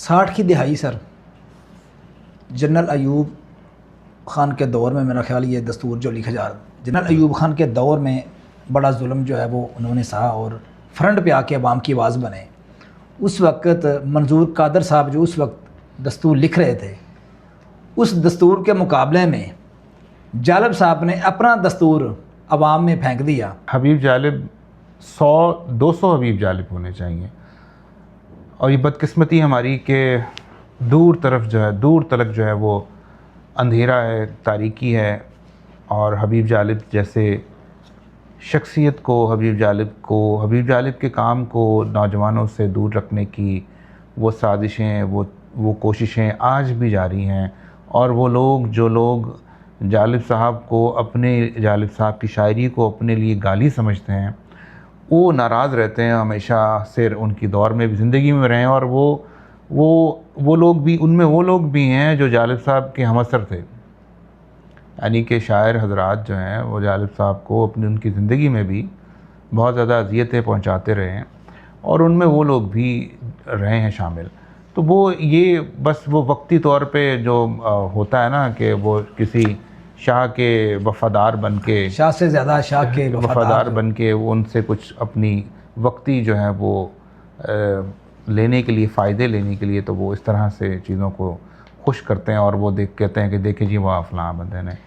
60 की दिहाई sir, general Ayub Khan के दौर में मेरा ख़्याल ये दस्तूर जो लिखा जा रहा, जनरल अयूब ख़ान के दौर में बड़ा जुल्म जो है वो उन्होंने सहा और फ्रंट पे आके अवाम की आवाज़ बने। उस वक़्त मंजूर कादर साहब जो उस वक्त दस्तूर लिख रहे थे, उस दस्तूर के मुकाबले में जालिब साहब ने अपना दस्तूर अवाम में फेंक दिया। हबीब जालिब 100-200 हबीब जालिब होने चाहिए। और ये बदकिस्मती हमारी कि दूर तलक जो है वो अंधेरा है, तारीकी है। और हबीब जालिब जैसे शख्सियत को, हबीब जालिब के काम को नौजवानों से दूर रखने की वो साजिशें, वो कोशिशें आज भी जारी हैं। और वो लोग जो लोग जालिब साहब साहब की शायरी को अपने लिए गाली समझते हैं, वो नाराज़ रहते हैं हमेशा से उनकी दौर में भी ज़िंदगी में रहें। और वो लोग भी, उनमें वो लोग भी हैं जो जालिब साहब के हमअसर थे, यानी कि शायर हज़रात जो हैं वो जालिब साहब को उनकी ज़िंदगी में भी बहुत ज़्यादा अज़ियतें पहुंचाते रहे हैं। और उनमें वो लोग भी रहे हैं शामिल। तो वो ये बस वो वक्ती तौर पे जो होता है ना कि वो किसी शाह के वफ़ादार बन के, शाह से ज़्यादा शाह के वफ़ादार बन के वो उनसे कुछ अपनी वक्ती जो है वो लेने के लिए, फ़ायदे लेने के लिए, तो वो इस तरह से चीज़ों को खुश करते हैं। और वो कहते हैं कि देखें जी वहाँ फ़लाँ बंदे ने